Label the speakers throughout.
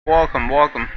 Speaker 1: Welcome, welcome.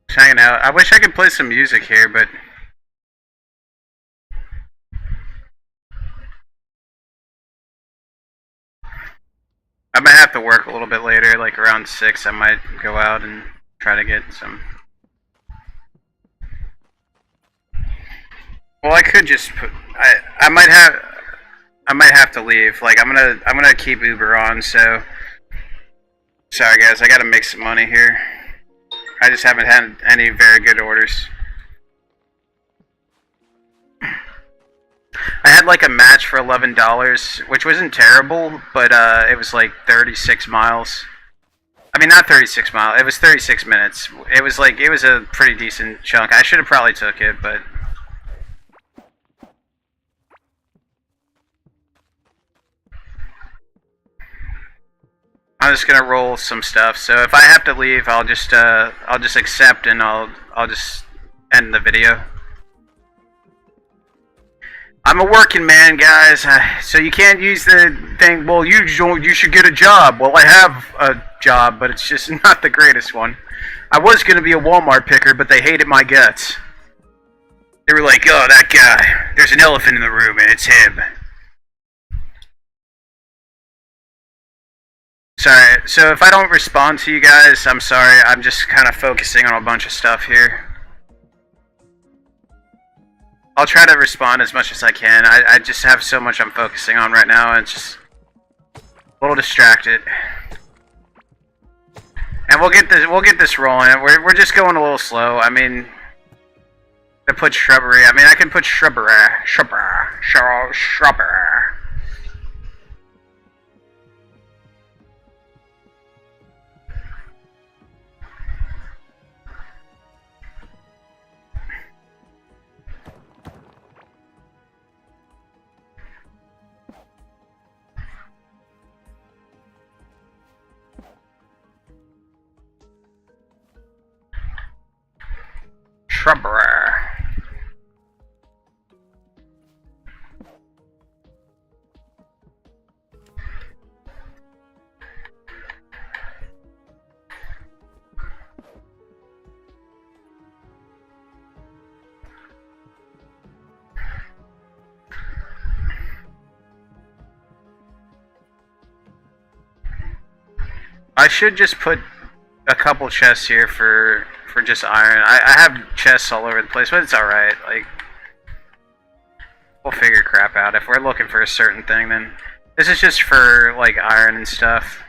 Speaker 1: Just hanging out. I wish I could play some music here, but I might have to work a little bit later, like around 6. I might go out and try to get some. Well, I could just put. I might have to leave. Like I'm gonna keep Uber on. So sorry guys, I gotta make some money here. I just haven't had any very good orders. I had like a match for $11, which wasn't terrible, but it was like 36 miles. I mean, not 36 miles. It was 36 minutes. It was a pretty decent chunk. I should have probably took it, but I'm just gonna roll some stuff. So if I have to leave, I'll just accept and I'll just end the video. I'm a working man, guys, so you can't use the thing, well, you should get a job. Well, I have a job, but it's just not the greatest one. I was going to be a Walmart picker, but they hated my guts. They were like, oh, that guy, there's an elephant in the room, and it's him. Sorry, so if I don't respond to you guys, I'm sorry. I'm just kind of focusing on a bunch of stuff here. I'll try to respond as much as I can. I just have so much I'm focusing on right now, and it's just a little distracted. And we'll get this rolling. We're just going a little slow. I mean, to put shrubbery. I mean, I can put shrubbery. Shrubbery. I should just put a couple chests here for just iron. I have chests all over the place, but it's alright. Like, we'll figure crap out. If we're looking for a certain thing, then this is just for, like, iron and stuff.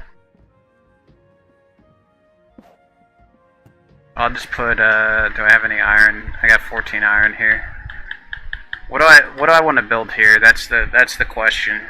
Speaker 1: I'll just put, do I have any iron? I got 14 iron here. What do I want to build here? That's the question.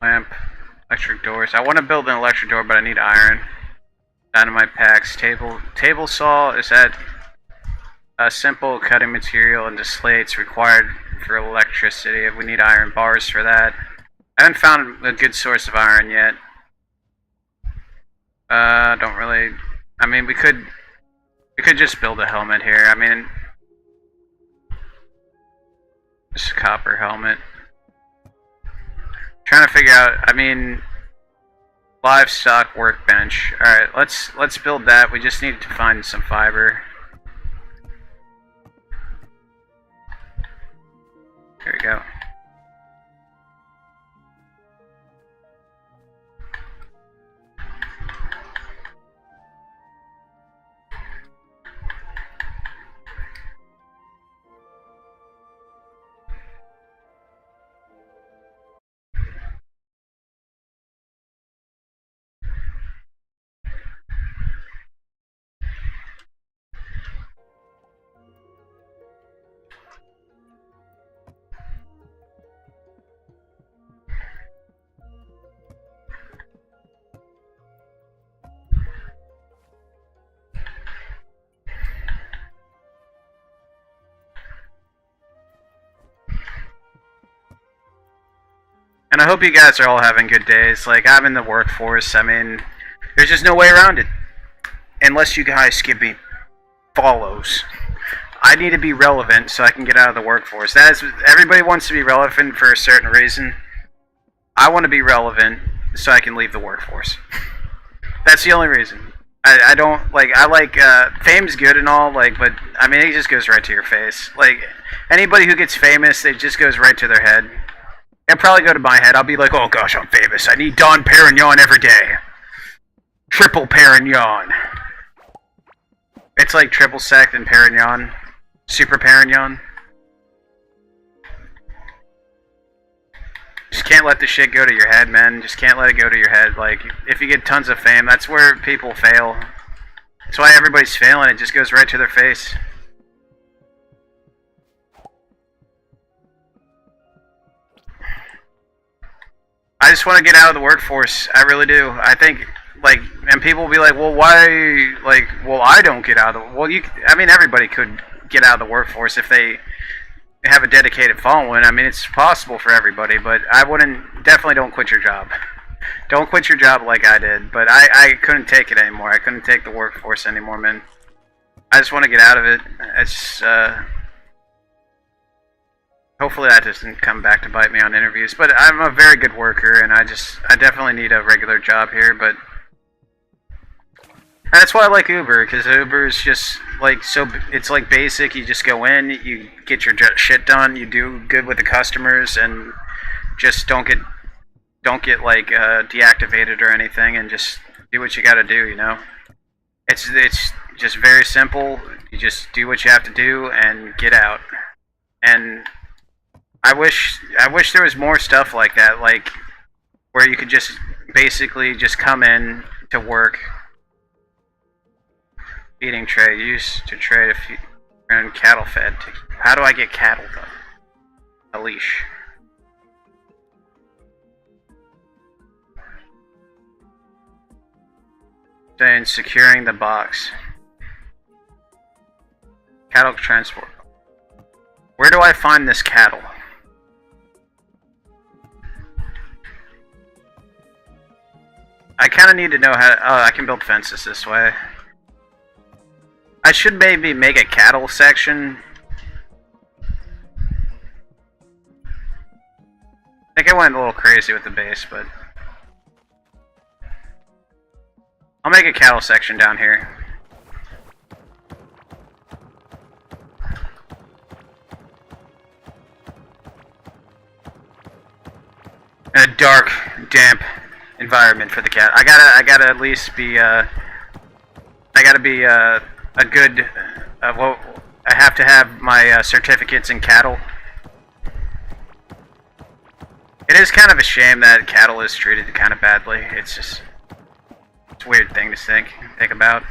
Speaker 1: Lamp, electric doors. I want to build an electric door, but I need iron. Dynamite packs, table saw. Is that a simple cutting material into slates required for electricity? We need iron bars for that. I haven't found a good source of iron yet. Don't really. I mean, we could just build a helmet here. I mean, just a copper helmet. Trying to figure out, I mean, livestock workbench. Alright, let's build that. We just need to find some fiber. Here we go. And I hope you guys are all having good days. Like, I'm in the workforce. I mean, there's just no way around it. Unless you guys give me follows. I need to be relevant so I can get out of the workforce. Everybody wants to be relevant for a certain reason. I want to be relevant so I can leave the workforce. That's the only reason. I don't, like, fame's good and all, like, but, I mean, it just goes right to your face. Like, anybody who gets famous, it just goes right to their head. It'll probably go to my head. I'll be like, oh gosh, I'm famous. I need Dom Perignon every day. Triple Perignon. It's like triple sec and Perignon. Super Perignon. Just can't let the shit go to your head, man. Just can't let it go to your head. Like, if you get tons of fame, that's where people fail. That's why everybody's failing. It just goes right to their face. I just want to get out of the workforce. I really do. I think, like, and people will be like, well, why, like, well, I don't get out of the, well, I mean, everybody could get out of the workforce if they have a dedicated following. I mean, it's possible for everybody, but I definitely don't quit your job. Don't quit your job like I did, but I couldn't take it anymore. I couldn't take the workforce anymore, man. I just want to get out of it. It's, Hopefully that doesn't come back to bite me on interviews. But I'm a very good worker, and I definitely need a regular job here. But that's why I like Uber, because Uber is just like it's like basic. You just go in, you get your shit done, you do good with the customers, and just don't get like deactivated or anything, and just do what you got to do. You know, it's just very simple. You just do what you have to do and get out. And I wish there was more stuff like that, like where you could just basically just come in to work. Feeding tray used to trade if you earn cattle fed. How do I get cattle though? A leash. Saying securing the box. Cattle transport. Where do I find this cattle? I kind of need to know how. Oh, I can build fences this way. I should maybe make a cattle section. I think I went a little crazy with the base, but I'll make a cattle section down here. And a dark, damp environment for the cat. I gotta at least be I gotta be a good, well, I have to have my certificates in cattle. It is kind of a shame that cattle is treated kind of badly. It's just, it's a weird thing to think about.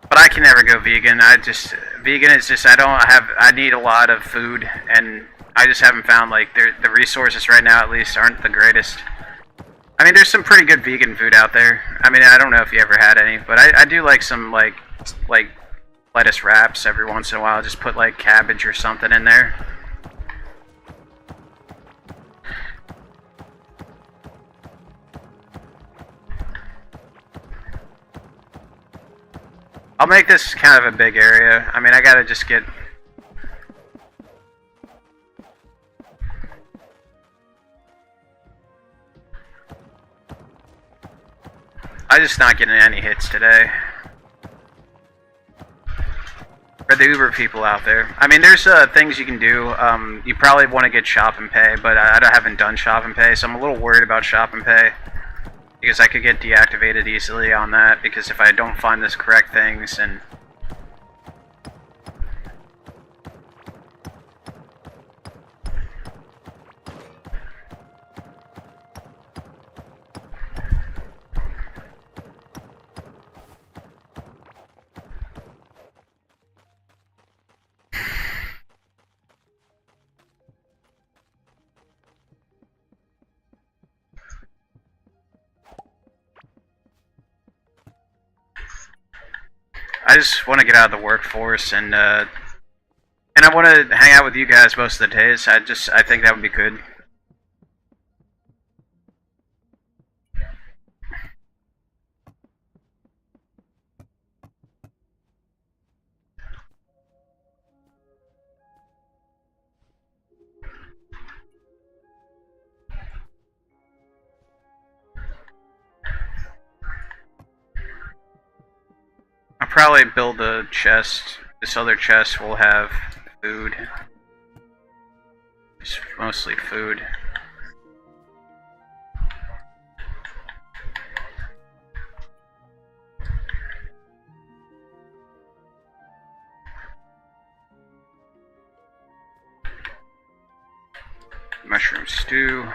Speaker 1: But I can never go vegan. Vegan is just, I need a lot of food, and I just haven't found, like, the resources right now at least aren't the greatest. I mean, there's some pretty good vegan food out there. I mean, I don't know if you ever had any, but I do like some, like lettuce wraps every once in a while. Just put like cabbage or something in there. I'll make this kind of a big area. I mean, I gotta just get... I'm just not getting any hits today. For the Uber people out there. I mean, there's things you can do. You probably want to get shop and pay, but I haven't done shop and pay, so I'm a little worried about shop and pay. Because I could get deactivated easily on that, because if I don't find the correct things, and... I just want to get out of the workforce, and I want to hang out with you guys most of the days. I think that would be good. I'll probably build a chest. This other chest will have food. It's mostly food. Mushroom stew.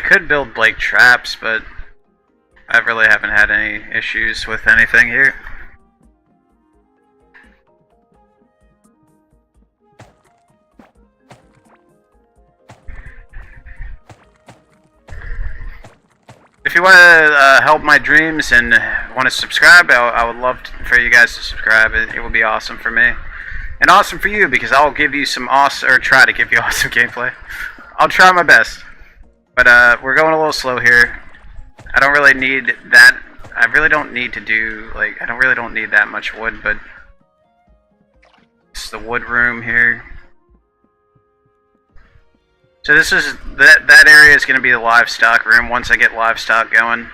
Speaker 1: could build like traps, but I really haven't had any issues with anything here. If you want to help my dreams and want to subscribe, I would love for you guys to subscribe. It would be awesome for me. And awesome for you, because I'll give you some awesome, or try to give you awesome gameplay. I'll try my best. But we're going a little slow here. I don't really need that. I really don't need to do, like, I really don't need that much wood, but it's the wood room here. So this is, that area is going to be the livestock room once I get livestock going.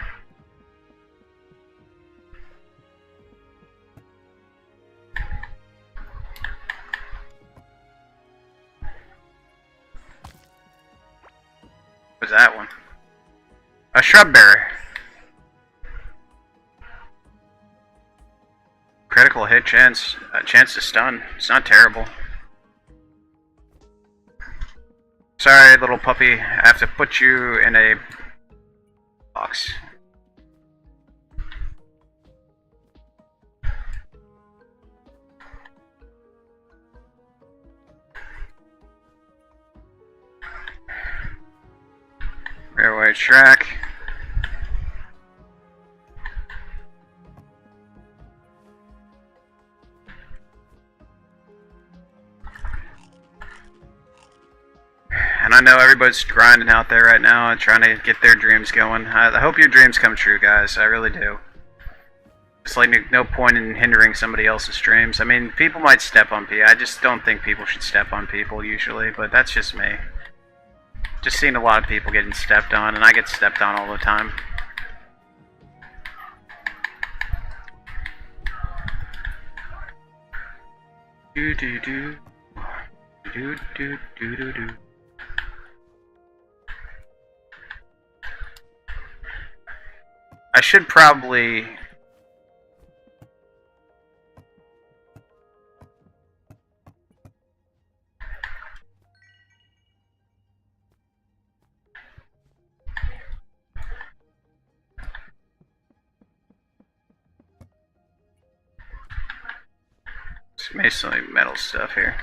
Speaker 1: What's that one? A shrub bearer. Critical hit chance, chance to stun. It's not terrible. Sorry, little puppy. I have to put you in a box. Railway track. And I know everybody's grinding out there right now and trying to get their dreams going. I hope your dreams come true, guys. I really do. It's like no point in hindering somebody else's dreams. I mean, people might step on people. I just don't think people should step on people usually, but that's just me. Just seen a lot of people getting stepped on, and I get stepped on all the time. Do do do do do do do do. I should probably basically metal stuff here.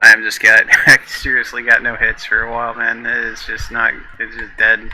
Speaker 1: I'm just I seriously got no hits for a while, man. It's just not, it's just dead.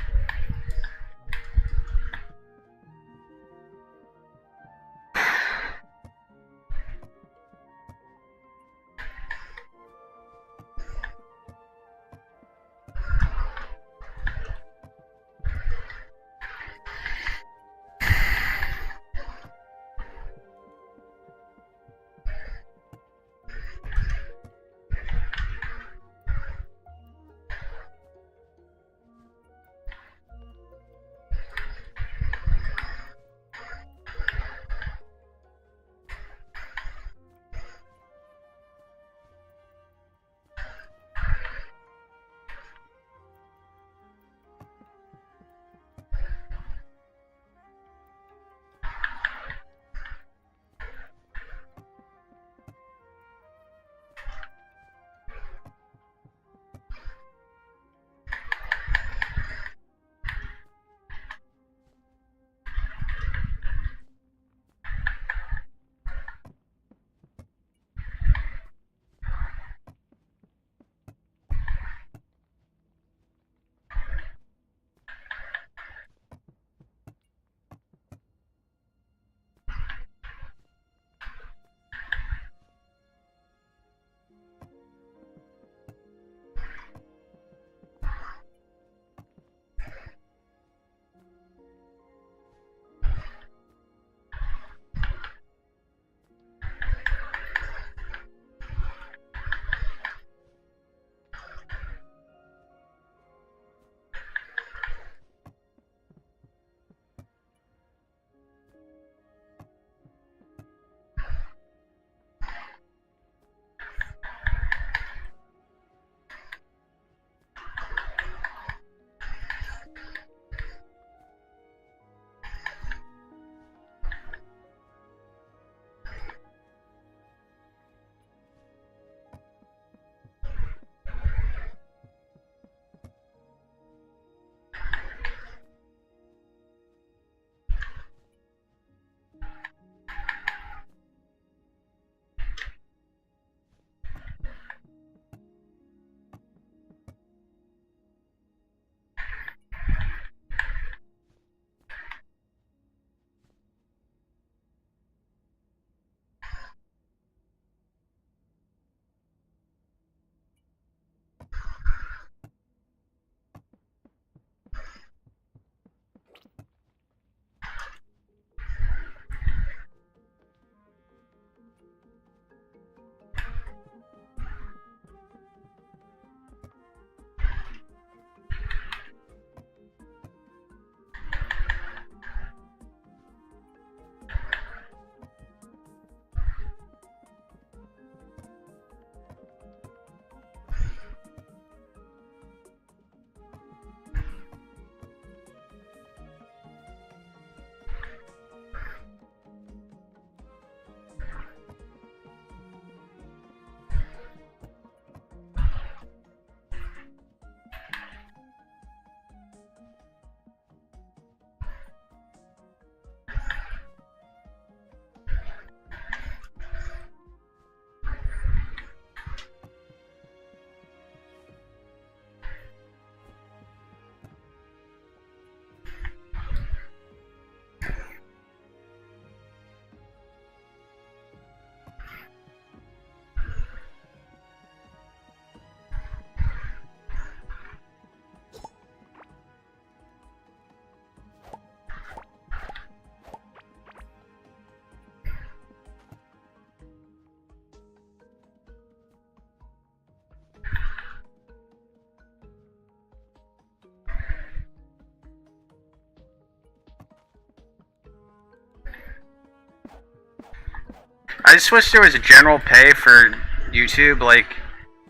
Speaker 1: I just wish there was a general pay for YouTube, like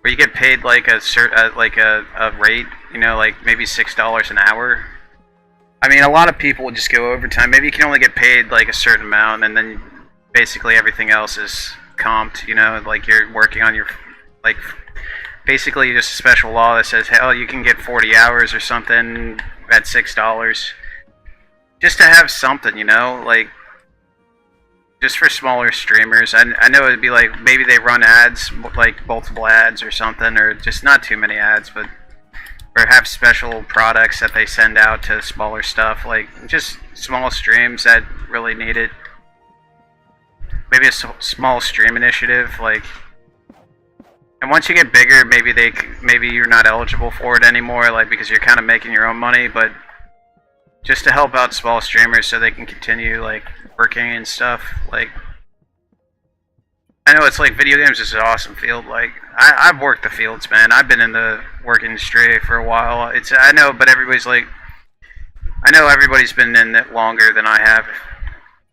Speaker 1: where you get paid like a rate, you know, like maybe $6 an hour. I mean, a lot of people would just go overtime. Maybe you can only get paid like a certain amount, and then basically everything else is comped. You know, like you're working on your like basically just a special law that says, hell, you can get 40 hours or something at $6, just to have something, you know, like. Just for smaller streamers. I know it'd be like maybe they run ads, like multiple ads or something, or just not too many ads, but or have special products that they send out to smaller stuff, like just small streams that really need it. Maybe a small stream initiative, like. And once you get bigger, maybe you're not eligible for it anymore, like because you're kind of making your own money, but just to help out small streamers so they can continue like working and stuff. Like, I know it's like video games is an awesome field. Like, I've worked the fields, man. I've been in the work industry for a while. I know, but everybody's like, I know everybody's been in it longer than I have.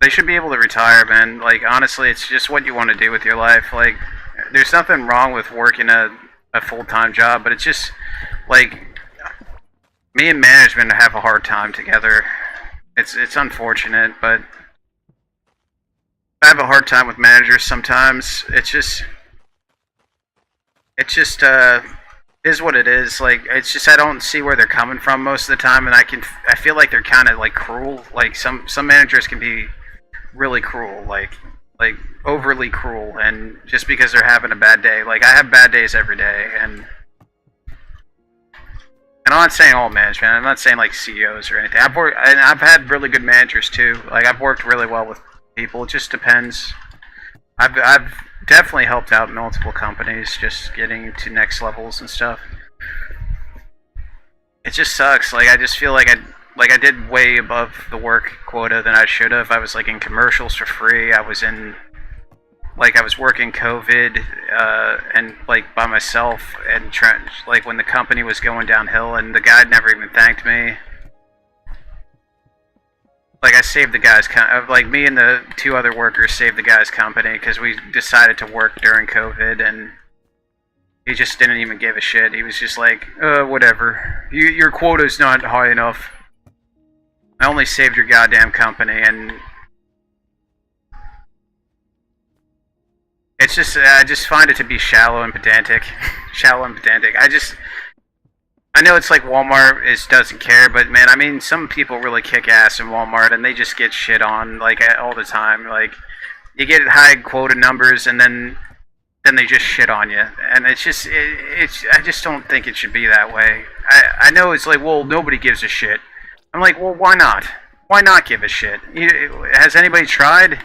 Speaker 1: They should be able to retire, man. Like, honestly, it's just what you want to do with your life. Like, there's nothing wrong with working a full-time job, but it's just like me and management have a hard time together. It's unfortunate, but I have a hard time with managers sometimes. It's just is what it is. Like, it's just I don't see where they're coming from most of the time, and I feel like they're kind of like cruel. Like some managers can be really cruel, like overly cruel, and just because they're having a bad day. Like, I have bad days every day, and I'm not saying all management. I'm not saying like CEOs or anything. I've had really good managers too. Like, I've worked really well with people. It just depends. I've definitely helped out multiple companies, just getting to next levels and stuff. It just sucks. Like, I just feel like I did way above the work quota than I should have. I was like in commercials for free. I was working COVID and like by myself, and like when the company was going downhill, and the guy never even thanked me. Like, I saved the guy's like me and the two other workers saved the guy's company because we decided to work during COVID, and he just didn't even give a shit. He was just like, whatever. Your quota's not high enough. I only saved your goddamn company, and it's just, I just find it to be shallow and pedantic. Shallow and pedantic. I know it's like Walmart doesn't care, but man, I mean, some people really kick ass in Walmart, and they just get shit on like all the time. Like, you get high quota numbers, and then they just shit on you, and it's just I just don't think it should be that way. I know it's like, well, nobody gives a shit. I'm like, well, why not? Why not give a shit? Has anybody tried?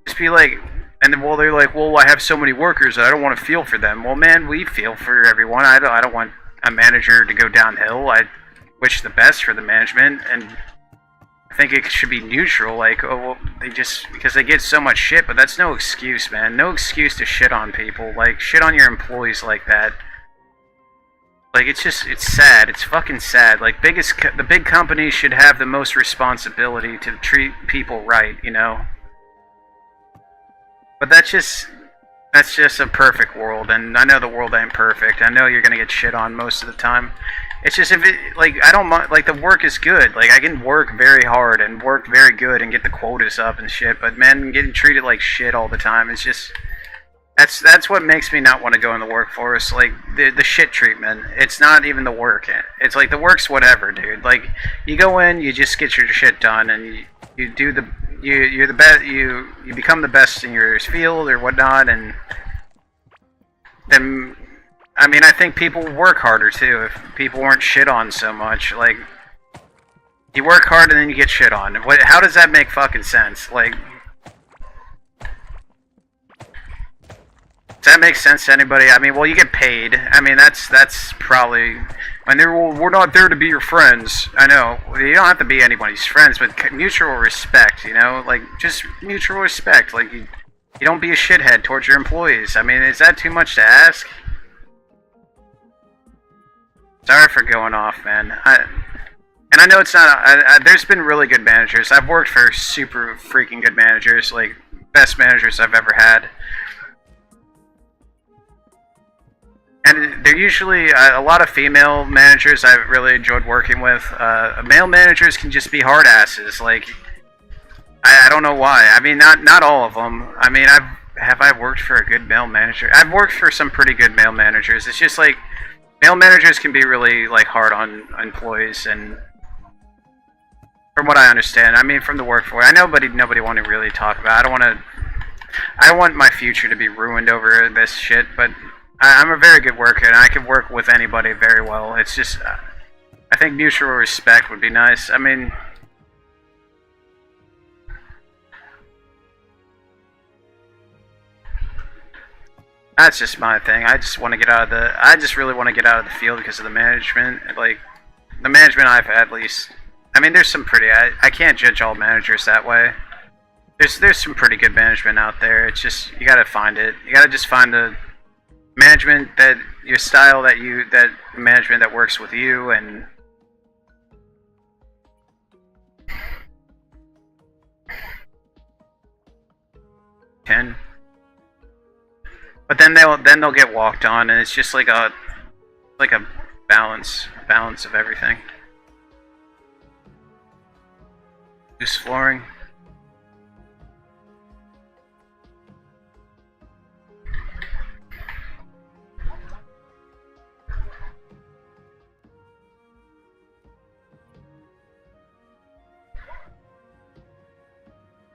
Speaker 1: Just be like, and then, well, they're like, well, I have so many workers that I don't want to feel for them. Well, man, we feel for everyone. I don't want a manager to go downhill. I wish the best for the management, and I think it should be neutral. Like, oh, well, because they get so much shit, but that's no excuse, man. No excuse to shit on people. Like, shit on your employees like that. Like, it's sad. It's fucking sad. Like, the big companies should have the most responsibility to treat people right, you know? But that's just a perfect world, and I know the world ain't perfect. I know you're gonna get shit on most of the time. It's just, I don't mind, like, the work is good. Like, I can work very hard and work very good and get the quotas up and shit, but man, getting treated like shit all the time is just, that's what makes me not want to go in the workforce. Like, the shit treatment. It's not even the work. It's like, the work's whatever, dude. Like, you go in, you just get your shit done, and you do you're the best. You become the best in your field or whatnot, and then, I mean, I think people would work harder too if people weren't shit on so much. Like, you work hard and then you get shit on. How does that make fucking sense? Like, does that make sense to anybody? I mean, well, you get paid. I mean, that's probably. And we're not there to be your friends. I know. You don't have to be anybody's friends, but mutual respect, you know? Like, just mutual respect. Like, you don't be a shithead towards your employees. I mean, is that too much to ask? Sorry for going off, man. And I know it's not. There's been really good managers. I've worked for super freaking good managers, like best managers I've ever had. And they're usually a lot of female managers I've really enjoyed working with. Male managers can just be hard asses. Like, I don't know why. I mean, not all of them. I mean, have I worked for a good male manager? I've worked for some pretty good male managers. It's just like male managers can be really like hard on employees, and from what I understand, I mean, from the workforce, I know nobody want to really talk about. I don't want my future to be ruined over this shit, but I'm a very good worker, and I can work with anybody very well. It's just, I think mutual respect would be nice. I mean, that's just my thing. I just want to get out of the. I just really want to get out of the field because of the management. Like, the management I've had, at least. I mean, there's some pretty. I can't judge all managers that way. There's some pretty good management out there. It's just you gotta find it. You gotta just find the management that your style that management that works with you, and but then they'll get walked on, and it's just like a balance of everything. Loose flooring.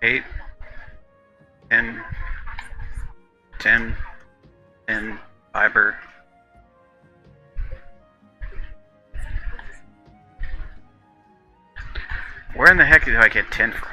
Speaker 1: Eight, 10, 10, 10, fiber. Where in the heck did I get 10 from?